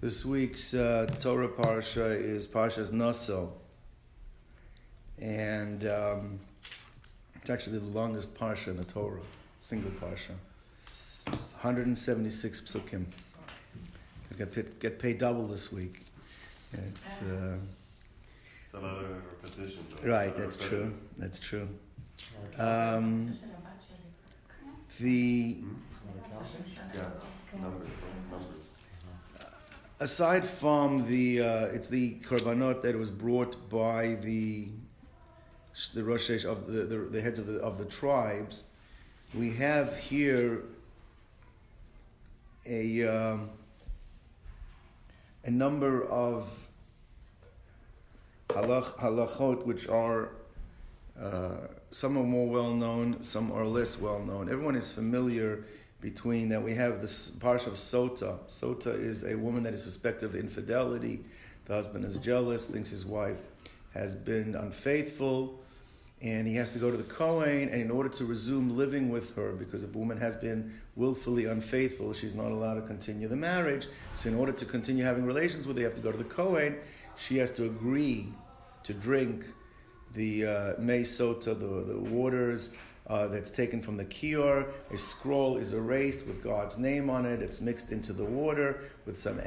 This week's Torah Parsha is Parsha Naso, and it's actually the longest Parsha in the Torah, single Parsha. 176 psukim. Get paid double this week. It's a lot of repetition. Right, that's true. That's true. Numbers. Aside from it's the korbanot that was brought by the Rosh of the heads of the tribes. We have here a number of halachot which are some are more well known, some are less well known. Everyone is familiar between that. We have this parsha of sotah. Sotah is a woman that is suspected of infidelity. The husband is jealous, thinks his wife has been unfaithful, and he has to go to the Cohen, and in order to resume living with her, because if a woman has been willfully unfaithful, she's not allowed to continue the marriage. So in order to continue having relations with her, you have to go to the Cohen. She has to agree to drink the mei sotah, the waters that's taken from the kior. A scroll is erased with God's name on it. It's mixed into the water with some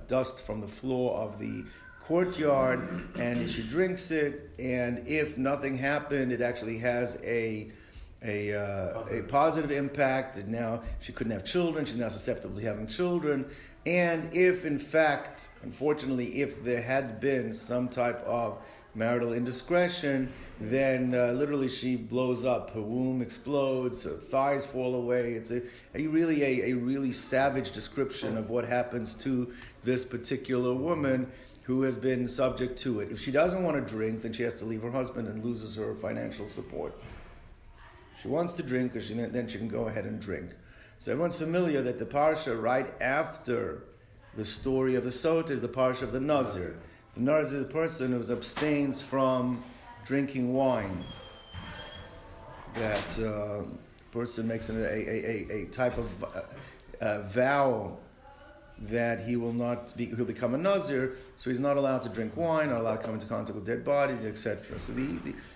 dust from the floor of the courtyard, and she drinks it. And if nothing happened, it actually has a positive impact. And now she couldn't have children. She's now susceptible to having children. And if, in fact, unfortunately, if there had been some type of marital indiscretion, then literally she blows up. Her womb explodes, her thighs fall away. It's a really savage description of what happens to this particular woman who has been subject to it. If she doesn't want to drink, then she has to leave her husband and loses her financial support. She wants to drink, because then she can go ahead and drink. So everyone's familiar that the parsha right after the story of the sotah is the parsha of the nazir. The nazir is a person who abstains from drinking wine. That person makes a type of vow that he will not be, he'll become a nazir, so he's not allowed to drink wine, not allowed to come into contact with dead bodies, etc. So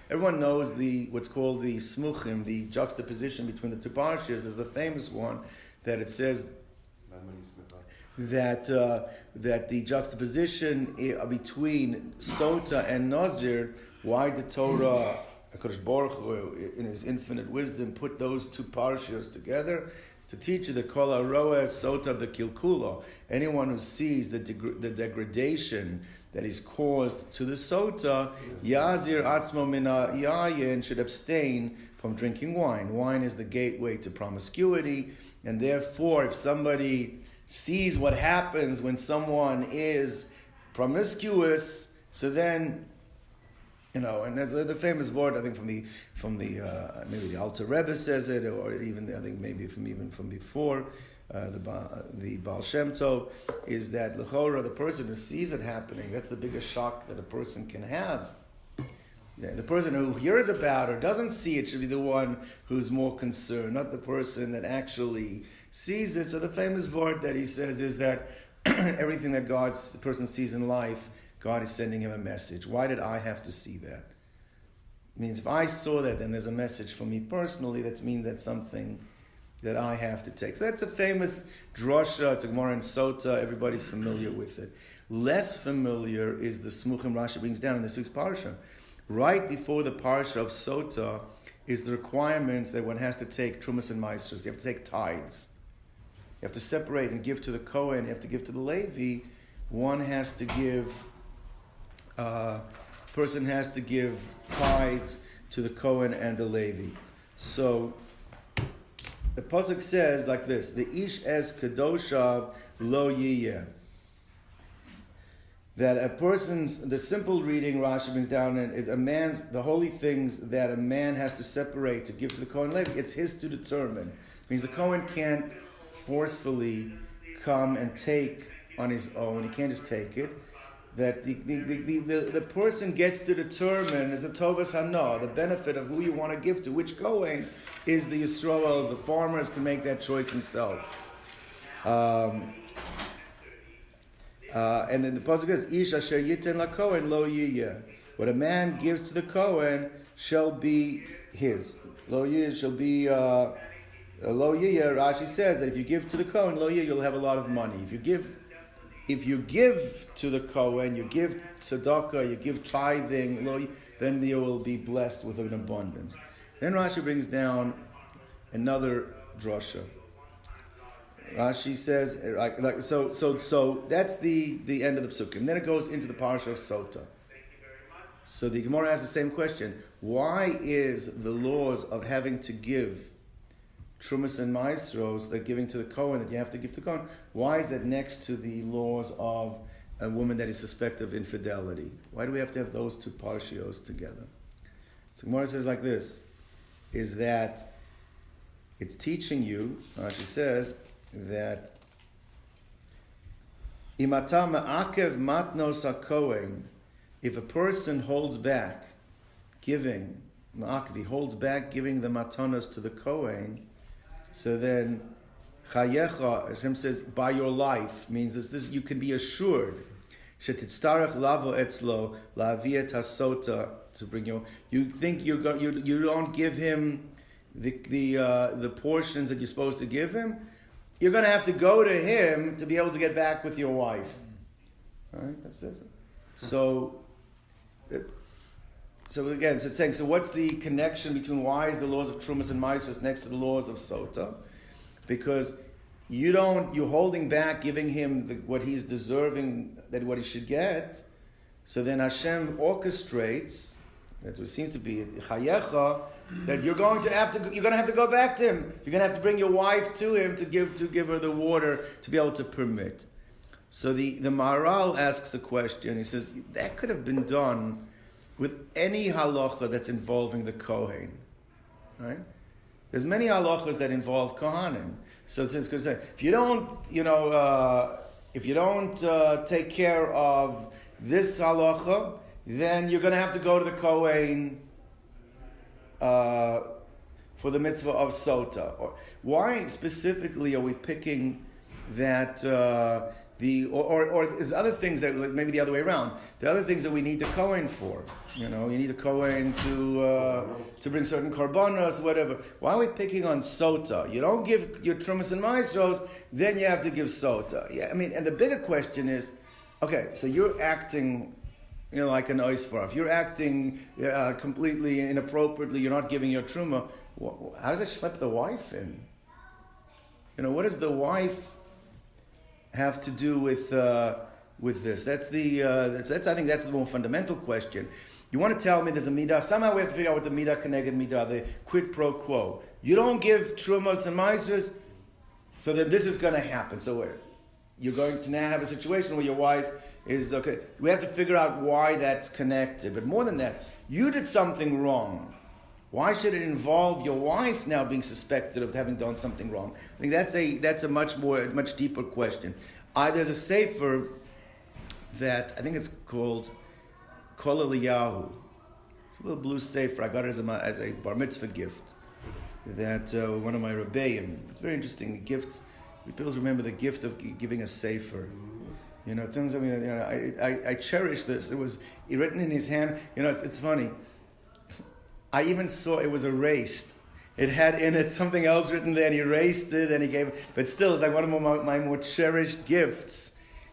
everyone knows what's called the smuchim, the juxtaposition between the two parshas. There's the famous one that it says that the juxtaposition between sotah and nazir, why the Torah, HaKadosh Baruch Hu, in His infinite wisdom, put those two parshas together, is to teach you the kol haroeh sotah bekilkulo. Anyone who sees the degradation that is caused to the sotah, yazir atzmo min yayin, should abstain from drinking wine. Wine is the gateway to promiscuity, and therefore, if somebody sees what happens when someone is promiscuous, so then, and there's the famous word, I think from the maybe the Alter Rebbe says it, or even I think maybe from before the Baal Shem Tov, is that l'chora, the person who sees it happening, that's the biggest shock that a person can have. The person who hears about or doesn't see it should be the one who's more concerned, not the person that actually sees it. So the famous word that he says is that everything that the person sees in life, God is sending him a message. Why did I have to see that? It means if I saw that, then there's a message for me personally. That means that's something that I have to take. So that's a famous drasha. It's a Gemara in Sotah. Everybody's familiar with it. Less familiar is the smuchim Rashi brings down in this week's parsha. Right before the parsha of sotah is the requirements that one has to take trumas and maasros. You have to take tithes. You have to separate and give to the Cohen. You have to give to the Levi. One has to give. Person has to give tithes to the Cohen and the Levi. So the pasuk says like this: "The ish es kadoshav lo yiyeh." That a person's, the simple reading Rashi brings down, the holy things that a man has to separate to give to the Cohen Levi, it's his to determine. It means the Cohen can't forcefully come and take on his own. He can't just take it. That the person gets to determine, as a tovas hana, the benefit of who you want to give to, which Cohen is the Yisroels. The farmers can make that choice himself. And then the pasuk is, Ish asher yiten la Cohen lo yiyeh. What a man gives to the Cohen shall be his. Lo yiyeh shall be lo yiyeh. Rashi says that if you give to the Cohen lo yiyeh, you'll have a lot of money. If you give to the Cohen, you give tzedakah, you give tithing, lo yiyeh, then you will be blessed with an abundance. Then Rashi brings down another drasha. Rashi says, so that's the end of the psukim. And then it goes into the Parsha of Sotah. So the Gemara asks the same question. Why is the laws of having to give Trumas and Maasros, that giving to the Cohen, that you have to give to the Cohen, why is that next to the laws of a woman that is suspected of infidelity? Why do we have to have those two parshios together? So Gemara says like this, is that it's teaching you, Rashi says, that imata ma'akev matnos hakohen, if a person holds back giving, ma'akev, he holds back giving the matanos to the Cohen, so then chayecha, Hashem says, by your life, means this you can be assured shetitztarech lavo etzlo la'aviyet hasota, to bring you think you don't give him the portions that you're supposed to give him, you're going to have to go to him to be able to get back with your wife. All right, that's it. So again, so it's saying, so what's the connection between why is the laws of Trumas and Maasros next to the laws of Sotah? Because you're holding back giving him what he's deserving, that what he should get. So then Hashem orchestrates, that it seems to be chayecha, that you're going to have to go back to him. You're going to have to bring your wife to him to give her the water to be able to permit. So the Maharal asks the question. He says that could have been done with any halacha that's involving the Kohen, right? There's many halachas that involve kohanim. So it says, if you don't take care of this halacha, then you're going to have to go to the Kohen for the mitzvah of sotah. Or why specifically are we picking that? Or there's other things that maybe the other way around. The other things that we need the Cohen for. You need a Cohen to bring certain korbanos, whatever. Why are we picking on sotah? You don't give your trumas and maasros, then you have to give sotah. Yeah, and the bigger question is, okay, so you're acting, like an oisvar. If you're acting completely inappropriately, you're not giving your truma. How does it schlep the wife in? What does the wife have to do with this? That's I think that's the more fundamental question. You want to tell me there's a midah? Somehow we have to figure out what the midah connected midah, the quid pro quo. You don't give trumas and maasros, so then this is going to happen. So you're going to now have a situation where your wife is okay. We have to figure out why that's connected. But more than that, you did something wrong. Why should it involve your wife now being suspected of having done something wrong? I think that's a much deeper question. There's a sefer that I think it's called Kol Eliyahu. It's a little blue sefer. I got it as a bar mitzvah gift. That one of my Rabbeim. It's very interesting. The gifts. People remember the gift of giving a sefer. Things. I cherish this. It was written in his hand. It's funny. I even saw it was erased. It had in it something else written there, and he erased it, and he gave it. But still, it's like one of my more cherished gifts.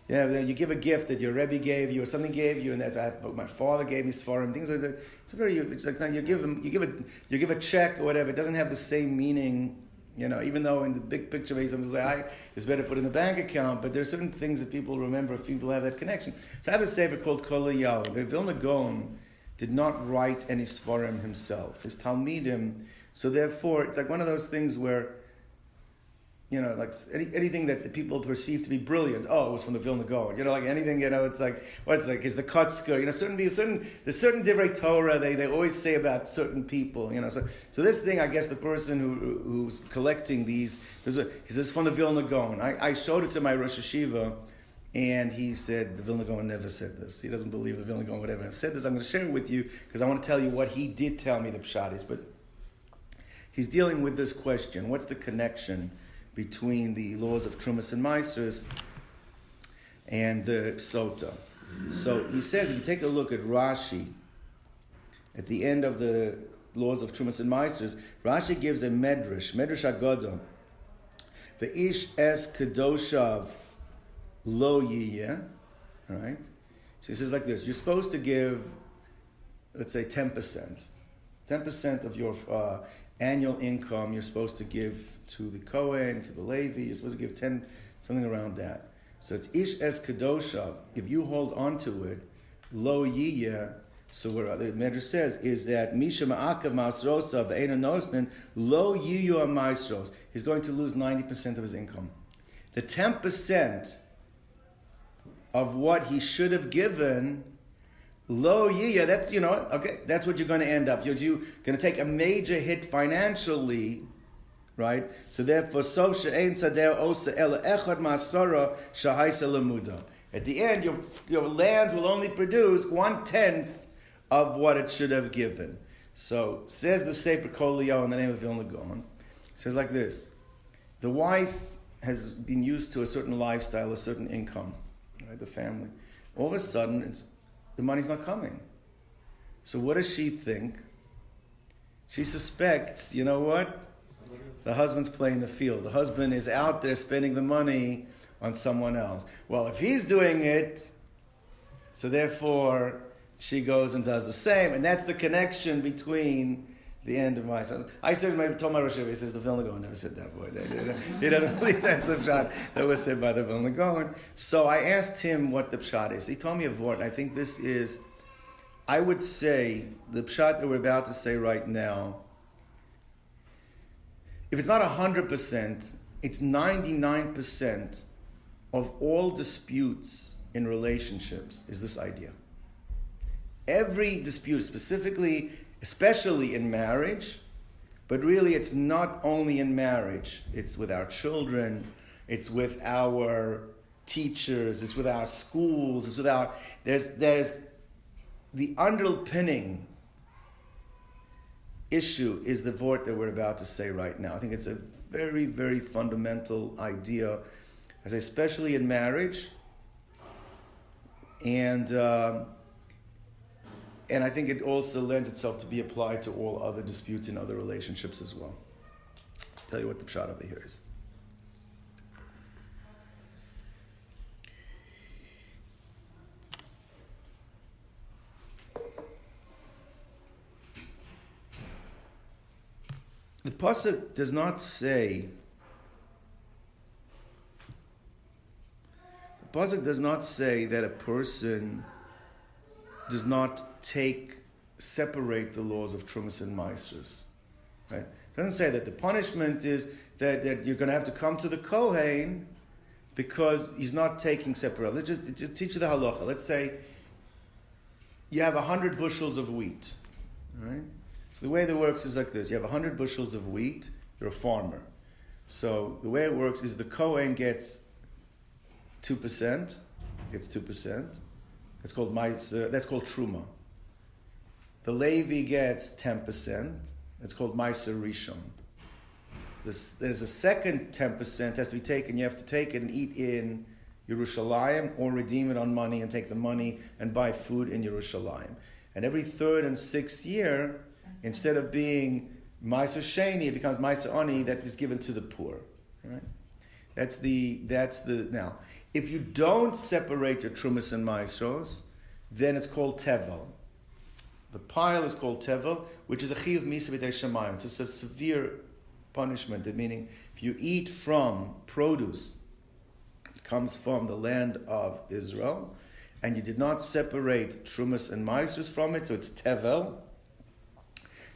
You give a gift that your Rabbi gave you, or something gave you, and that's my father gave me sforim, things like that. It's like you give a check or whatever. It doesn't have the same meaning, Even though in the big picture, maybe something like, it's better put in the bank account. But there are certain things that people remember if people have that connection. So I have a sefer called Kol Eliyahu. The Vilna Gaon did not write any svarim himself. His Talmidim. So therefore, it's like one of those things where, like anything that the people perceive to be brilliant. Oh, it was from the Vilna Gaon. Like anything. It's like is the Kotzker. There's certain divrei Torah they always say about certain people. So this thing, I guess the person who's collecting these, he says from the Vilna Gaon. I showed it to my Rosh Hashiva. And he said, the Vilna Gaon never said this. He doesn't believe the Vilna Gaon would ever have said this. I'm going to share it with you because I want to tell you what he did tell me the pshat is. But he's dealing with this question. What's the connection between the laws of Trumas and Maasros and the sotah. So he says, if you take a look at Rashi, at the end of the laws of Trumas and Meisters, Rashi gives a medrash agadol. Ve'ish es kedoshav lo yiyeh. All right? So he says like this, you're supposed to give, let's say 10%. 10% of your annual income you're supposed to give to the Cohen, to the Levite. You're supposed to give 10, something around that. So it's ish es kedoshav. If you hold on to it, lo yiyeh. So what the Medrash says is that Misha ma'akav ma'asrosa ve'ena nosnin lo yiyu ma'asros. He's going to lose 90% of his income. The 10% of what he should have given, lo yiyu, that's, okay, that's what you're going to end up. You're going to take a major hit financially, right? So therefore, so she'ein sadeh osa ela echad ma'asara shahaisa lemuda. At the end, your lands will only produce 1/10 of what it should have given. So, says the Sefer Kol Liyah in the name of Vilna Gaon, says like this, the wife has been used to a certain lifestyle, a certain income, right, the family. All of a sudden, the money's not coming. So what does she think? She suspects, you know what? The husband's playing the field. The husband is out there spending the money on someone else. Well, if he's doing it, so therefore she goes and does the same, and that's the connection between the end of my son. I told my Rosh Hashanah, he says the Vilna Gaon never said that word. He doesn't believe that's the pshat that was said by the Vilna Gaon. So I asked him what the pshat is. He told me a word, and I think this is, I would say, the pshat that we're about to say right now, if it's not 100%, it's 99% of all disputes in relationships is this idea. Every dispute, especially in marriage, but really it's not only in marriage. It's with our children, it's with our teachers, it's with our schools, it's with our... There's the underpinning issue is the word that we're about to say right now. I think it's a very, very fundamental idea, especially in marriage, and I think it also lends itself to be applied to all other disputes in other relationships as well. I'll tell you what the pshat over here is. The pasuk does not say. The pasuk does not say that a person does not separate the laws of Trumas and Meisters. Right? It doesn't say that the punishment is that you're going to have to come to the Cohen because he's not taking separate. Let's just teach you the halacha. Let's say you have 100 bushels of wheat. Right? So the way that works is like this. You have 100 bushels of wheat. You're a farmer. So the way it works is the Cohen gets 2%. That's called Ma'aser. That's called Truma. The Levi gets 10%. That's called Ma'aser Rishon. There's a second 10% has to be taken. You have to take it and eat in Yerushalayim or redeem it on money and take the money and buy food in Yerushalayim. And every third and sixth year, instead of being Ma'aser Sheni, it becomes Ma'aser Ani that is given to the poor. Right? That's the now. If you don't separate your Trumas and Maasros, then it's called Tevel. The pile is called Tevel, which is a Chiyuv Misa B'dei Shamayim. It's a severe punishment, meaning if you eat from produce that comes from the land of Israel, and you did not separate Trumas and Maasros from it, so it's Tevel,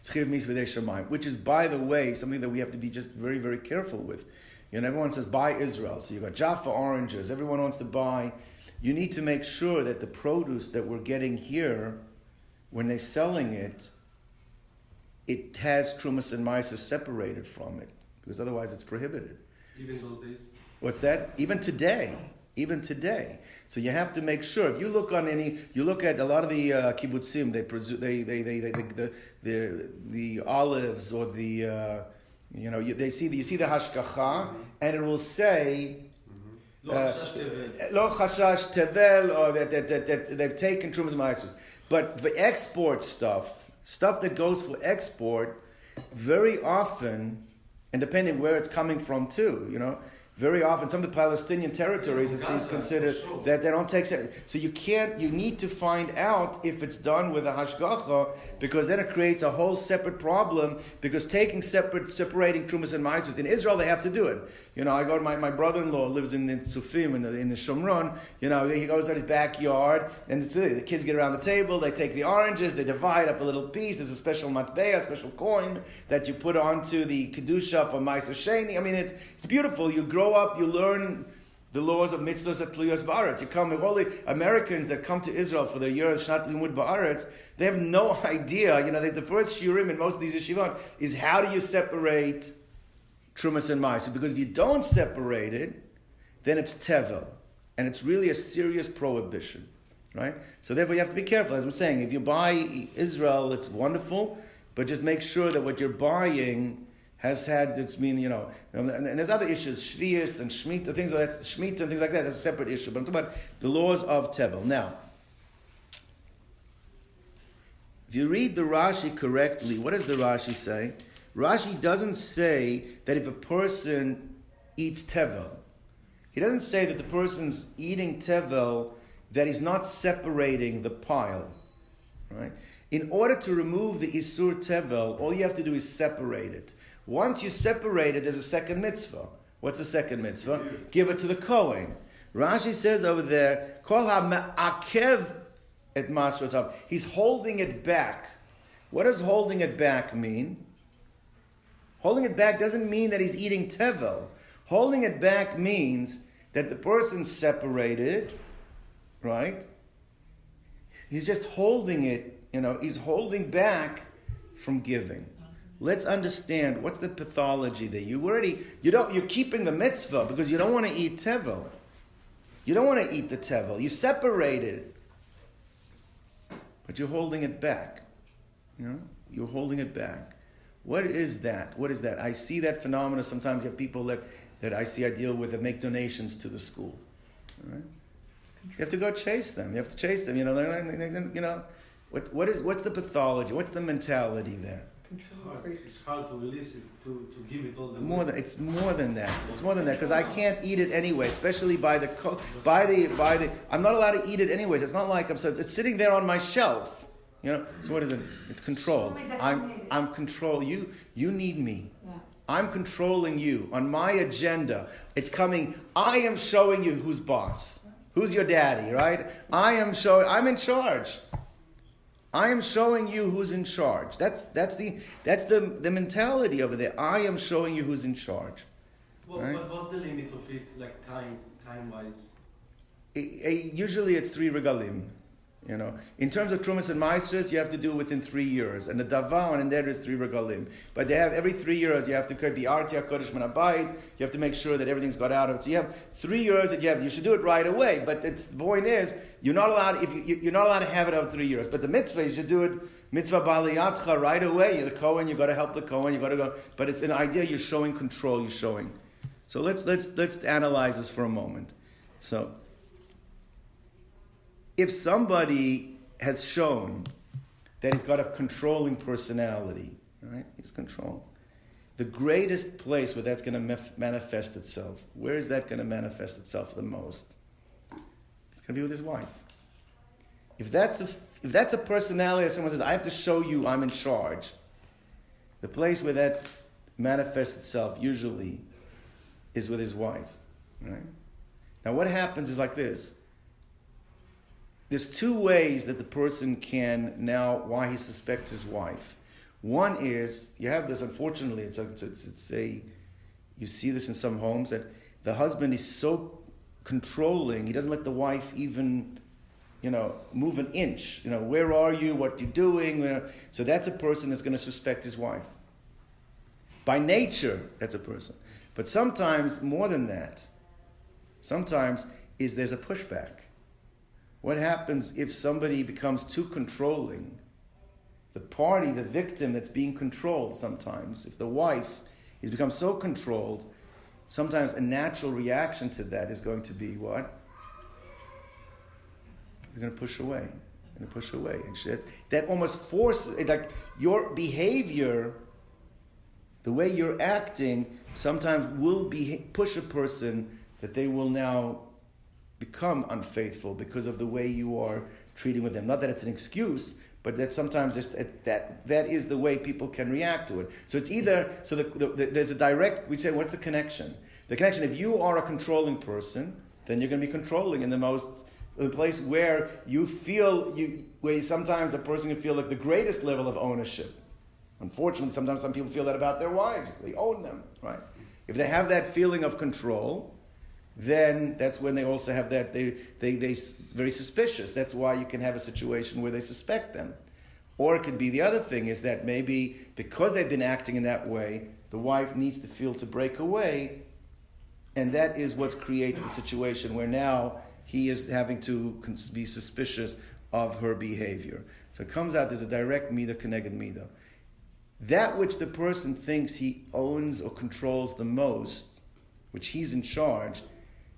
it's Chiyuv Misa B'dei Shamayim, which is, by the way, something that we have to be just very, very careful with. Everyone says, buy Israel. So you've got Jaffa oranges. Everyone wants to buy. You need to make sure that the produce that we're getting here, when they're selling it, it has Trumas and Ma'aser separated from it. Because otherwise it's prohibited. Even those days? What's that? Even today. So you have to make sure. If you look you look at a lot of the kibbutzim, the olives or the... you see the hashgacha, and it will say Lo chashash tevel, or that they've taken trumas and ma'asros. But the export stuff that goes for export, very often, and depending where it's coming from too, very often some of the Palestinian territories it's considered that they don't take. So you need to find out if it's done with a hashgacha, because then it creates a whole separate problem, because separating trumas and ma'asros, in Israel they have to do it. I go to my brother-in-law lives in Tzufim in the Shomron. He goes to his backyard, and the kids get around the table, they take the oranges, they divide up a little piece. There's a special matbea, a special coin that you put onto the kedusha for Ma'aser Sheni. I mean, it's beautiful. You grow up, you learn the laws of mitzvahs at Tluyas Ba'aretz. You come with all the Americans that come to Israel for their year of Shnat Limud Ba'aretz. They have no idea. The first shiurim in most of these yeshivot is how do you separate trumas and ma'aser, because if you don't separate it, then it's tevel, and it's really a serious prohibition, right? So therefore you have to be careful. As I'm saying, if you buy Israel, it's wonderful, but just make sure that what you're buying has had its meaning, and there's other issues, shvius and shmita, things like that, shmita and things like that, that's a separate issue, but I'm talking about the laws of tevel. Now, if you read the Rashi correctly, what does the Rashi say? Rashi doesn't say that if a person eats tevel, he doesn't say that the person's eating tevel, that he's not separating the pile, right? In order to remove the isur tevel, all you have to do is separate it. Once you separate it, there's a second mitzvah. What's the second mitzvah? Give it to the Cohen. Rashi says over there, kol ha'ma'akev et masrotav. He's holding it back. What does holding it back mean? Holding it back doesn't mean that he's eating tevel. Holding it back means that the person's separated, right? He's just holding it, he's holding back from giving. Let's understand what's the pathology there. You're keeping the mitzvah because you don't want to eat tevel. You don't want to eat the tevel. You separate it, but you're holding it back. You're holding it back. What is that? What is that? I see that phenomena. Sometimes you have people that I deal with that make donations to the school. All right? You have to go chase them. You have to chase them. What's the pathology? What's the mentality there? It's hard to release it, to give it all the It's more than that. It's more than that, because I can't eat it anyway, especially by the. I'm not allowed to eat it anyway. It's not like it's sitting there on my shelf. So what is it? It's control. I'm control. You need me. Yeah. I'm controlling you on my agenda. It's coming. I am showing you who's boss. Who's your daddy, right? I'm in charge. I am showing you who's in charge. That's the mentality over there. I am showing you who's in charge. Well, right? But what's the limit of it, like time wise? Usually it's 3 regalim. In terms of trumas and maestras, you have to do it within 3 years, and the davan and there is 3 regalim. But they have every 3 years you have to be arti hakodesh min habayit. You have to make sure that everything's got out of it. So you have 3 years that you should do it right away. But the point is, you're not allowed to have it over 3 years. But the mitzvah, you should do it mitzvah baliyatcha right away. You're the Cohen. You got to help the Cohen. You got to go. But it's an idea. You're showing control. You're showing. So let's analyze this for a moment. So, if somebody has shown that he's got a controlling personality, right? He's controlling. The greatest place where that's going to manifest itself, where is that going to manifest itself the most? It's going to be with his wife. If that's a personality, someone says, I have to show you I'm in charge, the place where that manifests itself usually is with his wife, right? Now what happens is like this. There's 2 ways that the person can now, why he suspects his wife. One is, you have this, unfortunately, you see this in some homes, that the husband is so controlling, he doesn't let the wife even, move an inch. Where are you, what you doing? So that's a person that's going to suspect his wife. By nature, that's a person. But sometimes, more than that, there's a pushback. What happens if somebody becomes too controlling? The victim that's being controlled sometimes, if the wife has become so controlled, sometimes a natural reaction to that is going to be what? You're going to push away. And push away. And that almost forces, like your behavior, the way you're acting, sometimes will push a person that they will now become unfaithful because of the way you are treating with them. Not that it's an excuse, but that sometimes that is the way people can react to it. So it's either, there's a direct, we say, what's the connection? The connection, if you are a controlling person, then you're going to be controlling in the place where you feel, where sometimes a person can feel like the greatest level of ownership. Unfortunately, sometimes some people feel that about their wives. They own them, right? If they have that feeling of control, then that's when they also have that, they very suspicious. That's why you can have a situation where they suspect them. Or it could be the other thing is that maybe because they've been acting in that way, the wife needs to feel to break away, and that is what creates the situation where now he is having to be suspicious of her behavior. So it comes out there's a direct midah connected midah. That which the person thinks he owns or controls the most, which he's in charge,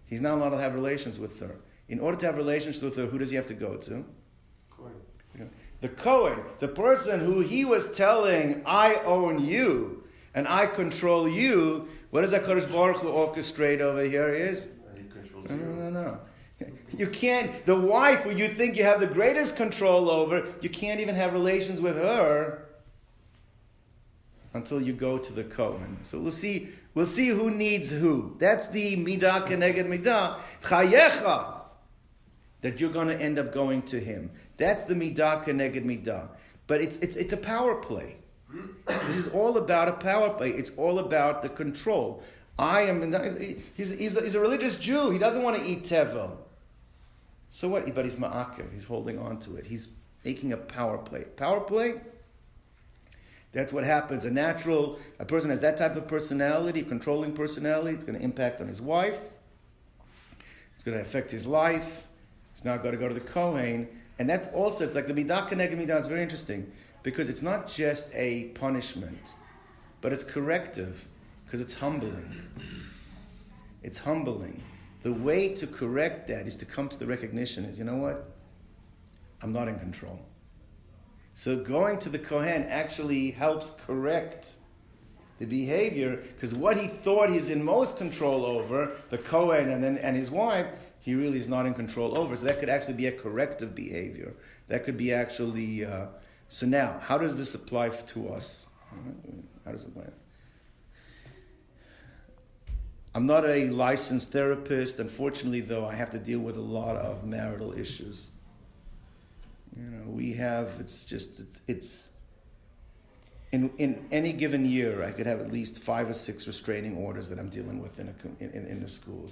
he's not allowed to have relations with her. In order to have relations with her, who does he have to go to? Cohen. The Cohen, the person who he was telling, I own you and I control you. What does HaKadosh Baruch Hu orchestrate over here is? He controls you. No. You can't, the wife who you think you have the greatest control over, you can't even have relations with her until you go to the Cohen. So we'll see who needs who. That's the midah keneged midah. Chayecha, that you're going to end up going to him. That's the midah keneged midah. But it's a power play. This is all about a power play. It's all about the control. He's a religious Jew. He doesn't want to eat tevel. So what? But he's ma'aker. He's holding on to it. He's making a power play. Power play? That's what happens. A person has that type of personality, controlling personality. It's going to impact on his wife. It's going to affect his life. He's now got to go to the Cohen. And that's also, it's like the midah keneged midah. It's very interesting because it's not just a punishment, but it's corrective because it's humbling. It's humbling. The way to correct that is to come to the recognition is, you know what? I'm not in control. So going to the Kohen actually helps correct the behavior because what he thought he's in most control over, the Kohen and his wife, he really is not in control over. So that could actually be a corrective behavior. That could be actually... so now, how does this apply to us? How does it apply? I'm not a licensed therapist. Unfortunately, though, I have to deal with a lot of marital issues. In any given year, I could have at least 5 or 6 restraining orders that I'm dealing with in a school.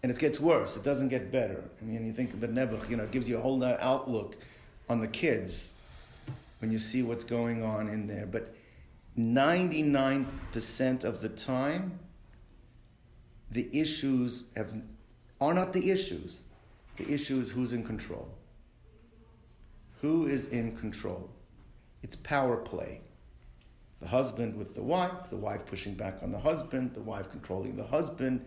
And it gets worse. It doesn't get better. I mean, you think of the Nebuch, it gives you a whole nother outlook on the kids when you see what's going on in there. But 99% of the time, the issues are not the issues. The issue is who's in control. Who is in control? It's power play. The husband with the wife pushing back on the husband, the wife controlling the husband.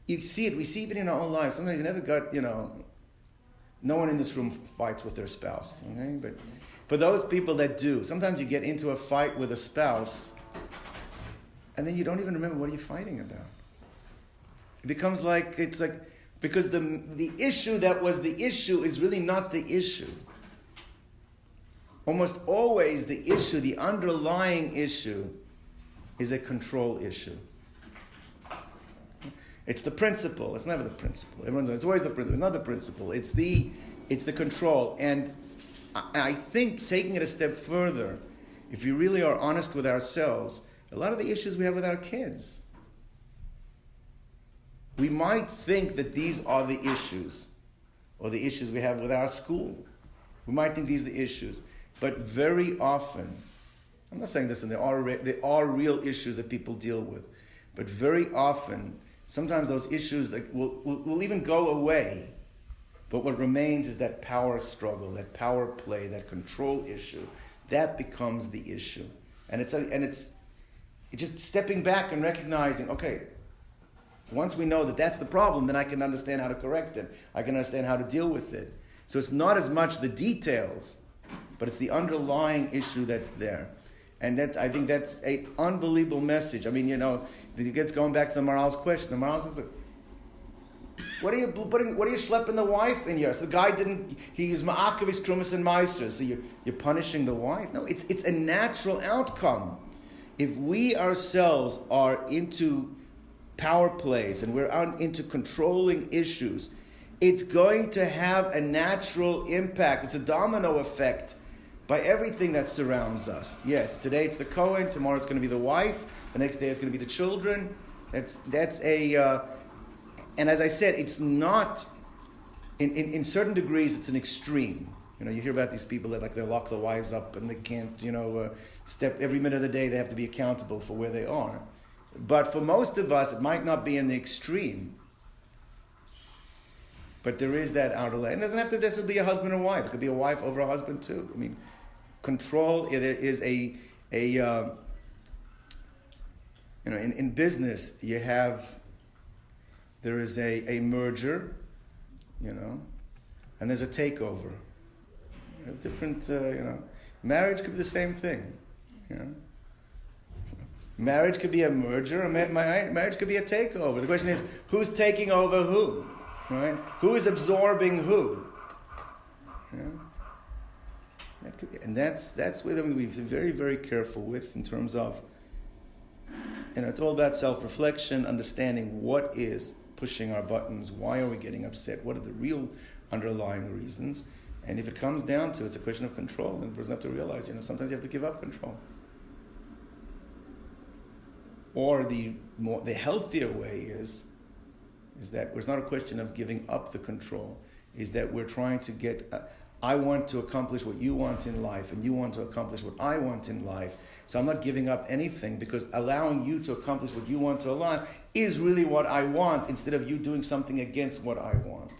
You see it, we see it in our own lives. Sometimes you never got, no one in this room fights with their spouse, okay? But for those people that do, sometimes you get into a fight with a spouse and then you don't even remember what are you fighting about. It becomes because the issue that was the issue is really not the issue. Almost always the issue, the underlying issue, is a control issue. It's the principle. It's never the principle. It's always the principle. It's not the principle. It's the control. And I think taking it a step further, if we really are honest with ourselves, a lot of the issues we have with our kids, we might think that these are the issues, or the issues we have with our school. We might think these are the issues. But very often, I'm not saying this, and there are real issues that people deal with, but very often, sometimes those issues will even go away. But what remains is that power struggle, that power play, that control issue. That becomes the issue. And it's it's just stepping back and recognizing, okay, once we know that that's the problem, then I can understand how to correct it. I can understand how to deal with it. So it's not as much the details, but it's the underlying issue that's there. And that, I think that's an unbelievable message. I mean, it gets going back to the Maral's question. The Maral says, what are you schlepping the wife in here? So the guy he's ma'akav his trumas and meisters. So you're punishing the wife? No, it's a natural outcome. If we ourselves are into power plays and we're into controlling issues, it's going to have a natural impact. It's a domino effect by everything that surrounds us. Yes, today it's the Cohen, tomorrow it's going to be the wife, the next day it's going to be the children. And as I said, it's not, in certain degrees, it's an extreme. You hear about these people that they lock their wives up and they can't, step every minute of the day. They have to be accountable for where they are. But for most of us, it might not be in the extreme. But there is that outer layer. It doesn't have to necessarily be a husband and wife. It could be a wife over a husband too. I mean, control. There is in business there is a merger, and there's a takeover. You have different, marriage could be the same thing, Marriage could be a merger, marriage could be a takeover. The question is, who's taking over who? Right? Who is absorbing who? That could be, and that's where we have to be very, very careful with in terms of, it's all about self-reflection, understanding what is pushing our buttons, why are we getting upset, what are the real underlying reasons, and if it comes down to it's a question of control, then the person have to realize, sometimes you have to give up control. Or the healthier way is that it's not a question of giving up the control, is that we're trying to get, I want to accomplish what you want in life, and you want to accomplish what I want in life, so I'm not giving up anything, because allowing you to accomplish what you want to allow is really what I want, instead of you doing something against what I want.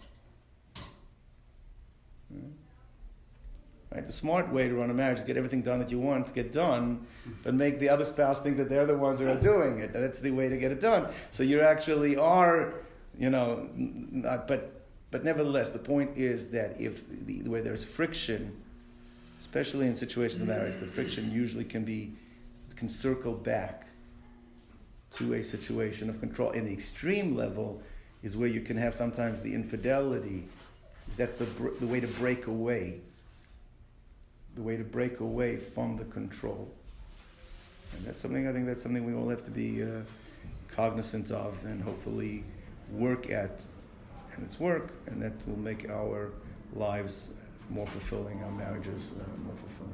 Right? The smart way to run a marriage is get everything done that you want to get done, but make the other spouse think that they're the ones that are doing it. That's the way to get it done. So you actually are, but nevertheless, the point is that where there's friction, especially in situations of marriage, the friction usually can circle back to a situation of control. In the extreme level is where you can have sometimes the infidelity. That's the way to break away. The way to break away from the control. And I think that's something we all have to be cognizant of and hopefully work at. And it's work, and that will make our lives more fulfilling, our marriages more fulfilling.